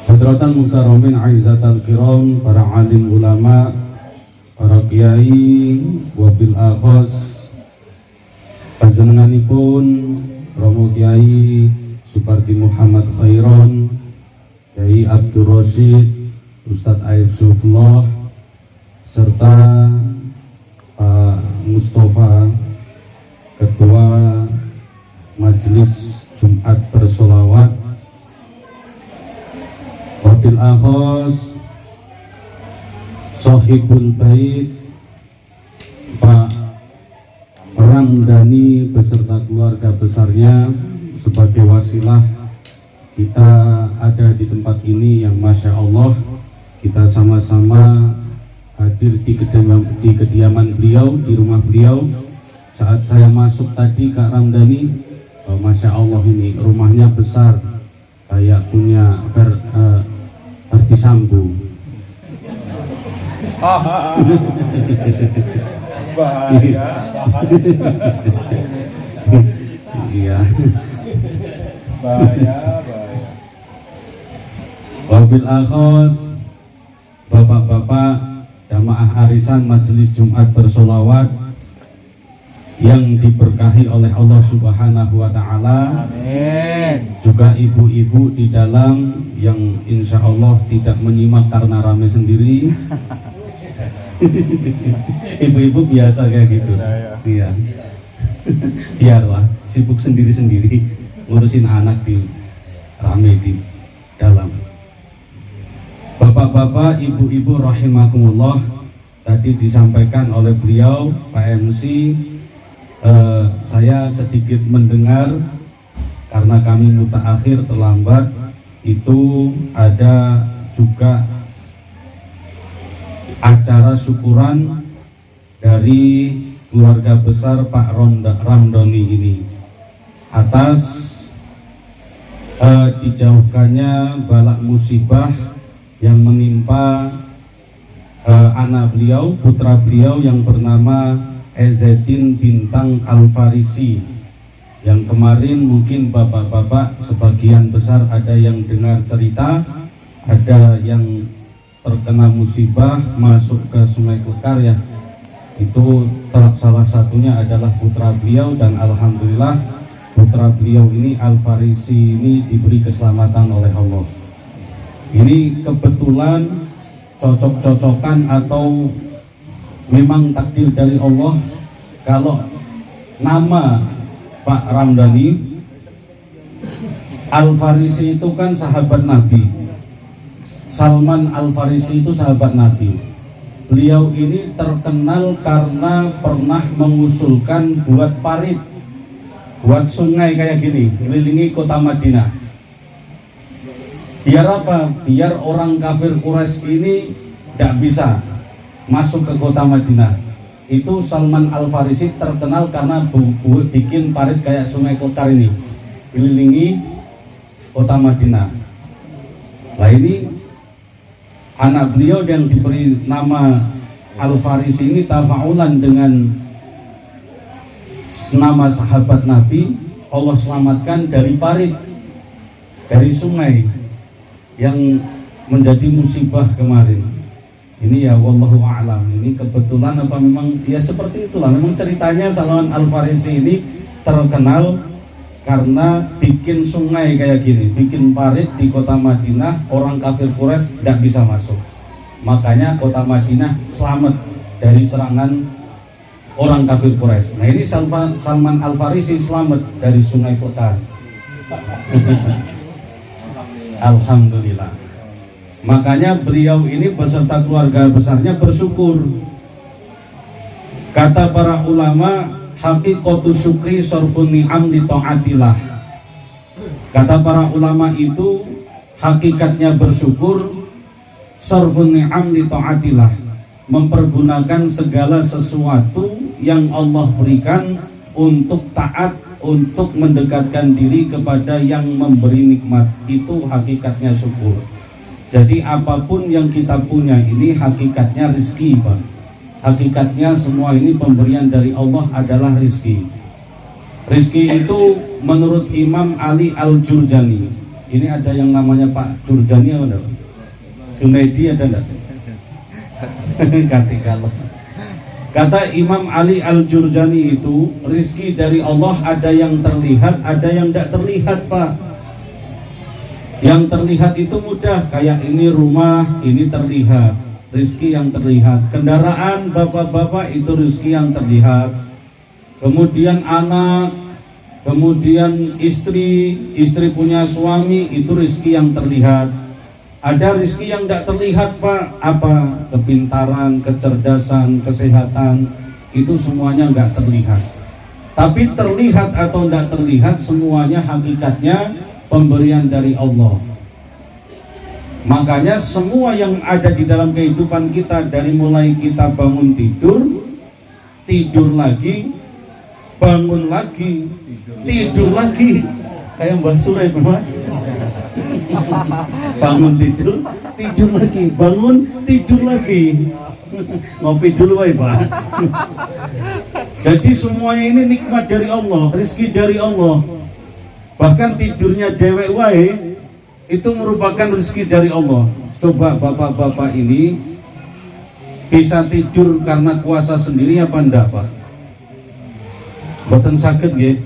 Hadratan muhtaramin aizatal kiram, para alim ulama, para kiai, wabil akhos panjenenganipun Romo Kiai Supardi Muhammad Khairon, Kiai Abdul Rashid, Ustadz Aif Sufullah, serta Pak Mustafa, Ketua Majelis Jumat Bersolawat, wabil akhos Sohibul Bait Pak Ramdhani beserta keluarga besarnya, sebagai wasilah kita ada di tempat ini yang Masya Allah kita sama-sama hadir di kediaman beliau, di rumah beliau. Saat saya masuk tadi Kak Ramdhani, Masya Allah ini rumahnya besar kayak punya Verdi Sambo. Bahaya. Iya. Bahaya. Wabil akhos bapak-bapak jamaah arisan Majelis Jumat Bersolawat yang diberkahi oleh Allah Subhanahu wa Ta'ala. Amin. Juga ibu-ibu di dalam yang insya Allah tidak menyimak karena rame sendiri. Ibu-ibu biasa kayak gitu. Iya. Biarlah sibuk sendiri-sendiri ngurusin anak di rame di dalam. Bapak-bapak, ibu-ibu rahimakumullah, tadi disampaikan oleh beliau Pak MC, saya sedikit mendengar karena kami mutaakhir terlambat, itu ada juga acara syukuran dari keluarga besar Pak Ramdhani ini atas dijauhkannya balak musibah yang menimpa anak beliau, putra beliau yang bernama Ezzedin Bintang Al-Farisi, yang kemarin mungkin bapak-bapak sebagian besar ada yang dengar cerita, ada yang terkena musibah masuk ke Sungai Klekar ya. Itu salah satunya adalah putra beliau, dan alhamdulillah putra beliau ini Al-Farisi ini diberi keselamatan oleh Allah. Ini kebetulan cocok-cocokan atau memang takdir dari Allah kalau nama Pak Ramdhani Al-Farisi itu kan sahabat Nabi. Salman Al-Farisi itu sahabat Nabi. Beliau ini terkenal karena pernah mengusulkan buat parit, buat sungai kayak gini, mengelilingi kota Madinah. Biar apa? Biar orang kafir Quraisy ini tidak bisa masuk ke kota Madinah. Itu Salman Al-Farisi terkenal karena bikin parit kayak Sungai Klekar ini, mengelilingi kota Madinah. Nah ini anak beliau yang diberi nama Al-Farisi ini tafaulan dengan nama sahabat Nabi. Allah selamatkan dari parit, dari sungai yang menjadi musibah kemarin. Ini ya wallahu a'lam. Ini kebetulan apa memang ya seperti itulah. Memang ceritanya Salman Al-Farisi ini terkenal karena bikin sungai kayak gini, bikin parit di kota Madinah, orang kafir Quraisy tidak bisa masuk. Makanya kota Madinah selamat dari serangan orang kafir Quraisy. Nah ini Salman Al-Farisi selamat dari Sungai Klekar. Alhamdulillah. Makanya beliau ini beserta keluarga besarnya bersyukur. Kata para ulama, haqiqatus syukri sarfun ni'am li ta'atillah. Kata para ulama itu hakikatnya bersyukur sarfun ni'am li ta'atillah, mempergunakan segala sesuatu yang Allah berikan untuk taat, untuk mendekatkan diri kepada yang memberi nikmat. Itu hakikatnya syukur. Jadi apapun yang kita punya ini hakikatnya rizki, Pak. Hakikatnya semua ini pemberian dari Allah adalah rizki. Rizki itu menurut Imam Ali Al-Jurjani, Ini ada yang namanya Pak Jurjani apa enggak? Junaidi ada enggak? Kata Imam Ali Al-Jurjani itu, rizki dari Allah ada yang terlihat, ada yang tidak terlihat, Pak. Yang terlihat itu mudah, kayak ini rumah, ini terlihat, rizki yang terlihat. Kendaraan bapak-bapak itu rizki yang terlihat. Kemudian anak, kemudian istri punya suami, itu rizki yang terlihat. Ada rizki yang tidak terlihat, Pak. Apa? Kepintaran, kecerdasan, kesehatan, itu semuanya nggak terlihat. Tapi terlihat atau tidak terlihat, semuanya hakikatnya pemberian dari Allah. Makanya semua yang ada di dalam kehidupan kita, dari mulai kita bangun tidur lagi, bangun lagi, tidur lagi, kayak Mbak Sura itu, Pak. Bangun tidur lagi, bangun tidur lagi. Ngopi dulu, Pak. Jadi semuanya ini nikmat dari Allah, rezeki dari Allah. Bahkan tidurnya dewek wae itu merupakan rezeki dari Allah. Coba bapak-bapak ini bisa tidur karena kuasa sendiri apa enggak, Pak? Boten saged nggih.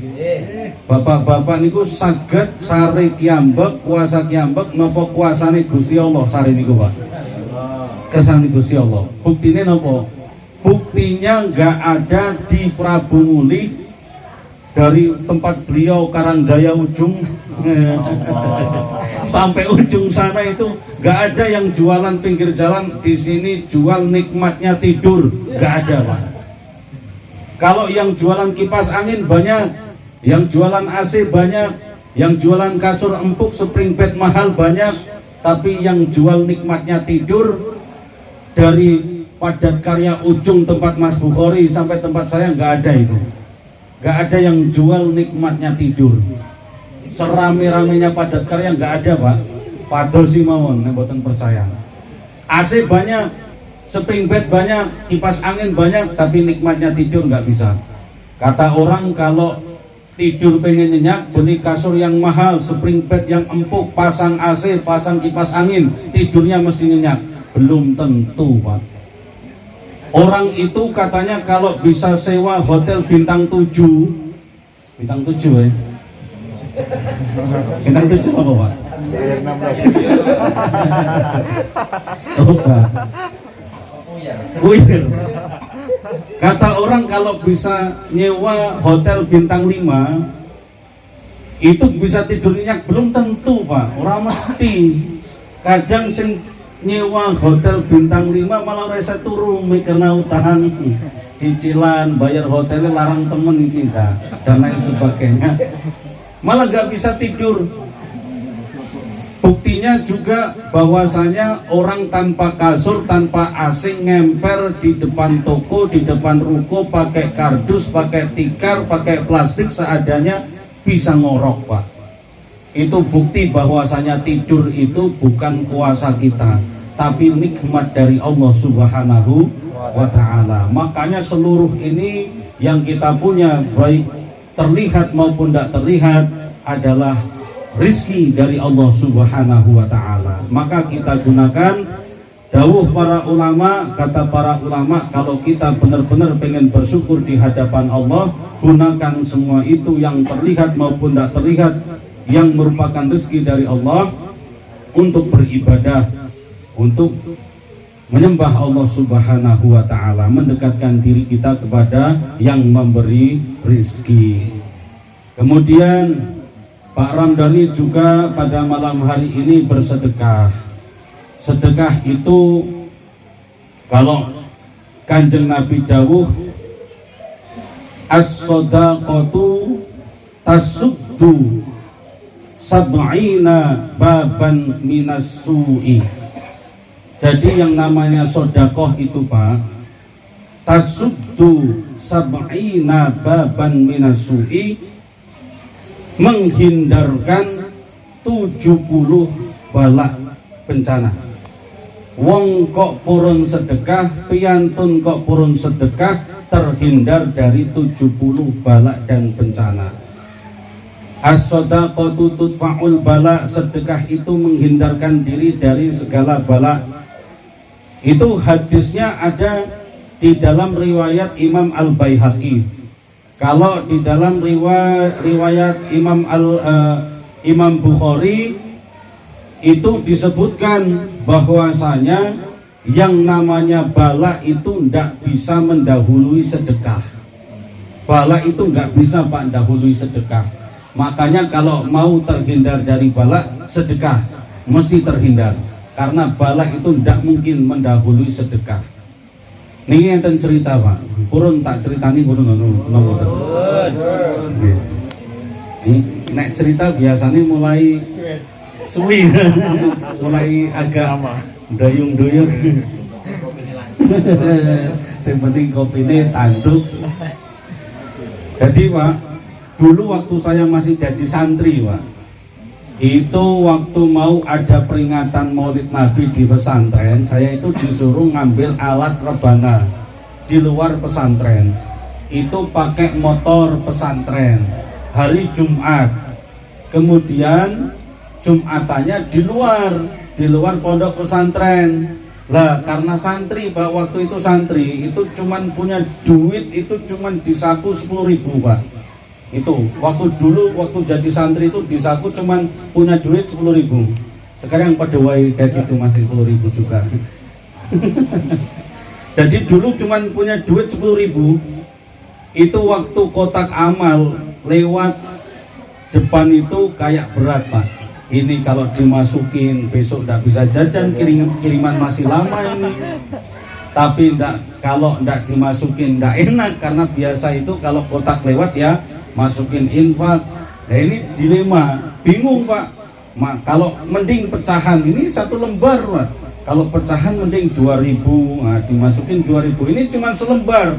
Bapak-bapak niku saged sare kiambek, kuasa kiambek napa kuasane Gusti Allah sare niku, Pak? Kersane Gusti Allah. Buktine napa? Buktinya enggak ada di Prabu Muli. Dari tempat beliau Karangjaya ujung sampai ujung sana itu nggak ada yang jualan pinggir jalan. Di sini jual nikmatnya tidur, nggak ada, Pak. Kalau yang jualan kipas angin banyak, yang jualan AC banyak, yang jualan kasur empuk spring bed mahal banyak, tapi yang jual nikmatnya tidur dari Padat Karya ujung tempat Mas Bukhari sampai tempat saya nggak ada itu. Gak ada yang jual nikmatnya tidur. Serame-ramenya Padat Karya gak ada, Pak. Padahal sih mawon, mboten percaya. AC banyak, spring bed banyak, kipas angin banyak, tapi nikmatnya tidur gak bisa. Kata orang kalau tidur pengen nyenyak, beli kasur yang mahal, spring bed yang empuk, pasang AC, pasang kipas angin, tidurnya mesti nyenyak. Belum tentu, Pak. Orang itu katanya kalau bisa sewa hotel bintang 7 bintang 7 ya? Bintang 7 apa, Pak? Oh, Pak. Kuir. Kata orang kalau bisa nyewa hotel bintang 5 itu bisa tidur nyenyak, belum tentu, Pak. Orang mesti. Kadang sing nyewa hotel bintang 5 malah rasa turu karena utang, cicilan, bayar hotelnya larang temen ini dan lain sebagainya, malah gak bisa tidur. Buktinya juga bahwasanya orang tanpa kasur, tanpa AC ngemper di depan toko, di depan ruko, pakai kardus, pakai tikar, pakai plastik seadanya bisa ngorok, Pak. Itu bukti bahwasanya tidur itu bukan kuasa kita, tapi nikmat dari Allah Subhanahu wa Ta'ala. Makanya seluruh ini yang kita punya, baik terlihat maupun tidak terlihat, adalah rizki dari Allah Subhanahu wa Ta'ala. Maka kita gunakan dawuh para ulama. Kata para ulama, kalau kita benar-benar pengen bersyukur di hadapan Allah, gunakan semua itu yang terlihat maupun tidak terlihat, yang merupakan rezeki dari Allah, untuk beribadah, untuk menyembah Allah Subhanahu wa Ta'ala, mendekatkan diri kita kepada yang memberi rizki. Kemudian Pak Ramdhani juga pada malam hari ini bersedekah. Sedekah itu kalau Kanjeng Nabi dawuh, as-shadaqatu tasuddu sab'ina baban minas su'i. Jadi yang namanya sodakoh itu, Pak, tasuddu sab'ina baban minas su'i, menghindarkan 70 bala bencana. Wong kok purun sedekah, piantun kok purun sedekah, terhindar dari 70 bala dan bencana. As-shadaqatu tudfa'ul bala, sedekah itu menghindarkan diri dari segala bala. Itu hadisnya ada di dalam riwayat Imam Al-Baihaqi. Kalau di dalam riwayat Imam Bukhari itu disebutkan bahwasanya yang namanya bala itu tidak bisa mendahului sedekah. Bala itu nggak bisa Pak mendahului sedekah. Makanya kalau mau terhindar dari bala, sedekah mesti terhindar, karena bala itu tidak mungkin mendahului sedekah. Ini enten cerita Pak, kurun tak ceritani kurun nopo. Ini nek cerita biasanya mulai suwi, mulai agak doyong-doyong. Yang penting kopi ini tanduk. Jadi Pak, dulu waktu saya masih jadi santri Pak, itu waktu mau ada peringatan Maulid Nabi di pesantren, saya itu disuruh ngambil alat rebana di luar pesantren. Itu pakai motor pesantren hari Jumat, kemudian Jumatannya di luar pondok pesantren. Lah karena santri Pak, waktu itu santri itu cuman punya duit itu cuman di saku 10.000 Pak. Itu waktu dulu waktu jadi santri itu di saku cuman punya duit 10.000. Sekarang pada wae kayak gitu masih 10.000 juga. Jadi dulu cuman punya duit 10.000. Itu waktu kotak amal lewat depan itu kayak berat Pak. Ini kalau dimasukin besok tidak bisa jajan, kiriman masih lama ini. Tapi kalau tidak dimasukin tidak enak, karena biasa itu kalau kotak lewat ya masukin infak. Nah ini dilema, bingung Pak. Kalau mending pecahan ini 1 lembar Pak. Kalau pecahan mending 2.000, nah, dimasukin 2.000. Ini cuma selembar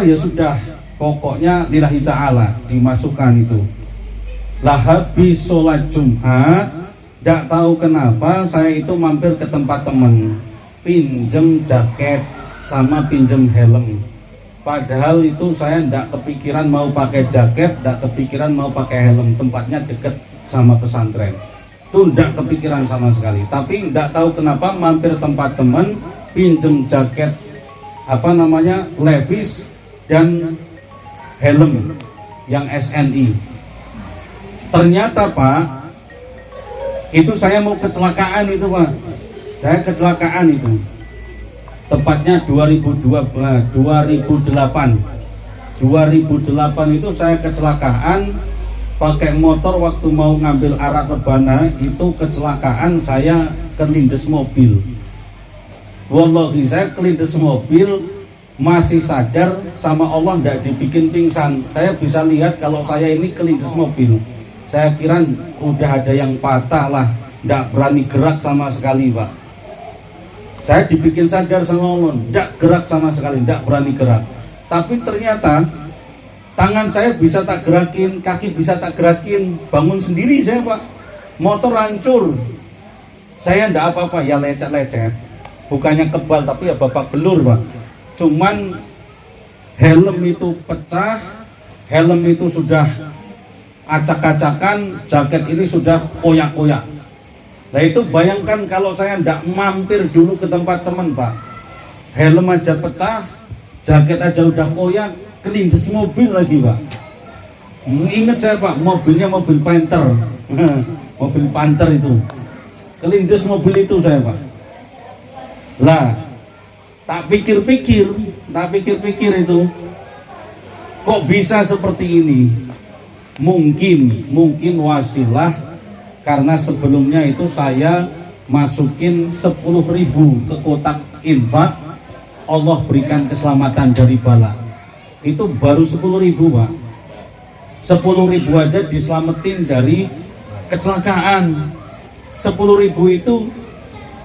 ya sudah. Pokoknya lillahi ta'ala dimasukkan itu. Lah habis sholat Jumat, tidak tahu kenapa saya itu mampir ke tempat temen, pinjem jaket sama pinjem helm. Padahal itu saya tidak kepikiran mau pakai jaket, tidak kepikiran mau pakai helm. Tempatnya deket sama pesantren, itu tidak kepikiran sama sekali. Tapi tidak tahu kenapa mampir tempat temen, pinjem jaket Levi's dan helm yang SNI. Ternyata Pak, itu saya mau kecelakaan itu Pak. Saya kecelakaan itu. Tepatnya 2008 itu saya kecelakaan pakai motor waktu mau ngambil arak rebana. Itu kecelakaan, saya kelindes mobil. Wallahi saya kelindes mobil, masih sadar, sama Allah tidak dibikin pingsan. Saya bisa lihat kalau saya ini kelindes mobil. Saya kira udah ada yang patah lah, tidak berani gerak sama sekali Pak. Saya dibikin sadar sama Allah, tidak gerak sama sekali, tidak berani gerak. Tapi ternyata tangan saya bisa tak gerakin, kaki bisa tak gerakin, bangun sendiri saya Pak. Motor hancur, saya tidak apa-apa, ya lecet-lecet, bukannya kebal tapi ya babak belur Pak. Cuman helm itu pecah, helm itu sudah acak-acakan, jaket ini sudah koyak-koyak. Nah itu bayangkan kalau saya tidak mampir dulu ke tempat teman Pak, helm aja pecah, jaket aja udah koyak, kelindes mobil lagi Pak. Ingat saya Pak, mobilnya mobil Panther. Mobil Panther itu, kelindes mobil itu saya Pak. Lah tak pikir-pikir itu kok bisa seperti ini. Mungkin wasilah, karena sebelumnya itu saya masukin 10.000 ke kotak infak, Allah berikan keselamatan dari bala. Itu baru 10.000 Pak. 10.000 aja diselamatin dari kecelakaan. 10.000 itu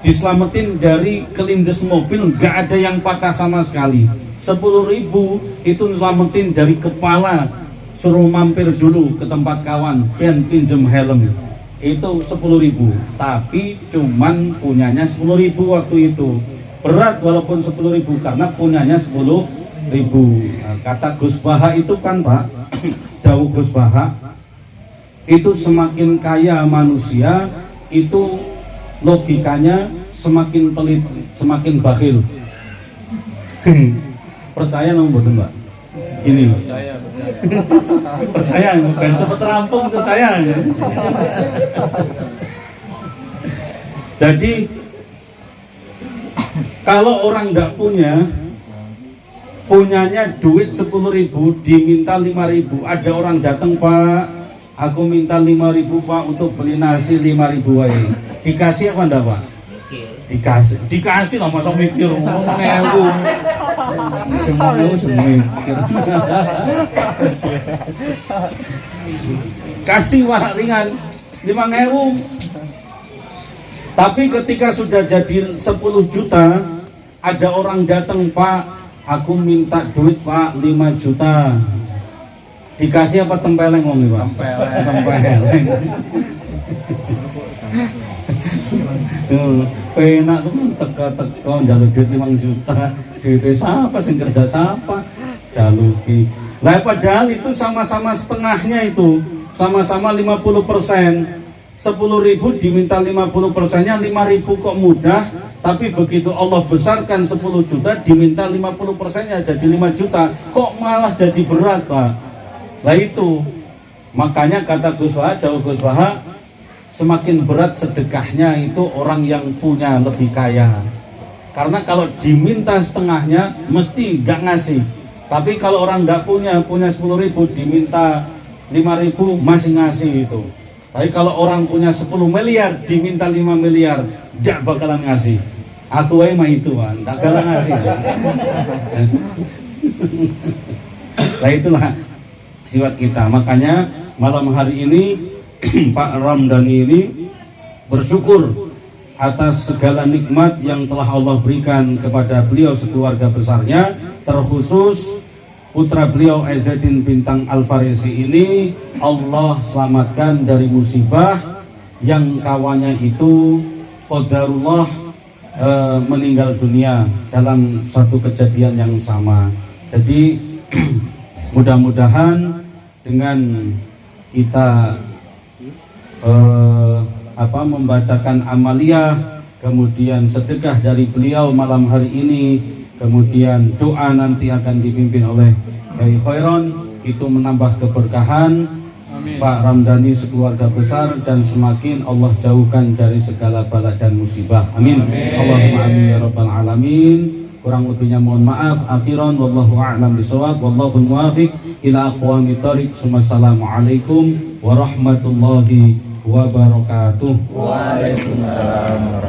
diselamatin dari kelindes mobil, nggak ada yang patah sama sekali. 10.000 itu diselamatin dari kepala, suruh mampir dulu ke tempat kawan, pinjem helm. Itu 10.000, tapi cuman punyanya 10.000 waktu itu. Berat walaupun 10.000, karena punyanya 10.000. Kata Gus Baha itu kan Pak, dawuh Gus Baha, itu semakin kaya manusia, itu logikanya semakin pelit, semakin bakhil. Percaya nggak Mbak? Ini percaya, kan cepet rampung, percaya. Jadi kalau orang nggak punyanya duit 10.000 diminta 5.000, ada orang datang, Pak, aku minta 5.000 Pak untuk beli nasi 5.000 aja. Dikasih apa enggak Pak? Dikasih lah, masa mikir ngomong ngewu. Semuanya mikir. Kasih Pak ringan 5.000. Tapi ketika sudah jadi 10 juta, ada orang datang, Pak, aku minta duit Pak 5 juta. Dikasih apa tempeleng wong Pak? Tempeleng. Penak tuh teka-teka njaluk duit 5 juta. Duitnya siapa sing kerja siapa? Jaluki. Lah padahal itu sama-sama setengahnya itu. Sama-sama 50%. 10.000 diminta 50%-nya 5.000 kok mudah, tapi begitu Allah besarkan 10 juta diminta 50%-nya jadi 5 juta, kok malah jadi berat Pak. Lah itu makanya kata Gus Wahab, Gus Wahab, semakin berat sedekahnya itu orang yang punya lebih kaya, karena kalau diminta setengahnya mesti nggak ngasih. Tapi kalau orang nggak punya 10.000 diminta 5.000 masih ngasih itu. Tapi kalau orang punya 10 miliar diminta 5 miliar, tidak bakalan ngasih. Aku mah itu, Pak, tidak bakalan ngasih. Nah itulah sifat kita. Makanya malam hari ini Pak Ramdhani ini bersyukur atas segala nikmat yang telah Allah berikan kepada beliau sekeluarga besarnya, terkhusus putra beliau Izzuddin Bintang Al-Farisi ini Allah selamatkan dari musibah yang kawannya itu qadarullah meninggal dunia dalam satu kejadian yang sama. Jadi mudah-mudahan dengan kita membacakan amaliyah, kemudian sedekah dari beliau malam hari ini, kemudian doa nanti akan dipimpin oleh Kiai Khairon, itu menambah keberkahan. Amin. Pak Ramdhani sekeluarga besar dan semakin Allah jauhkan dari segala bala dan musibah. Amin. Allahumma amin ya rabbal alamin. Kurang lebihnya mohon maaf. Akhiran wallahu a'lam bishawab, wallahu muwafiq ila aqwamit thoriq. Assalamualaikum warahmatullahi wabarakatuh. Waalaikumsalam.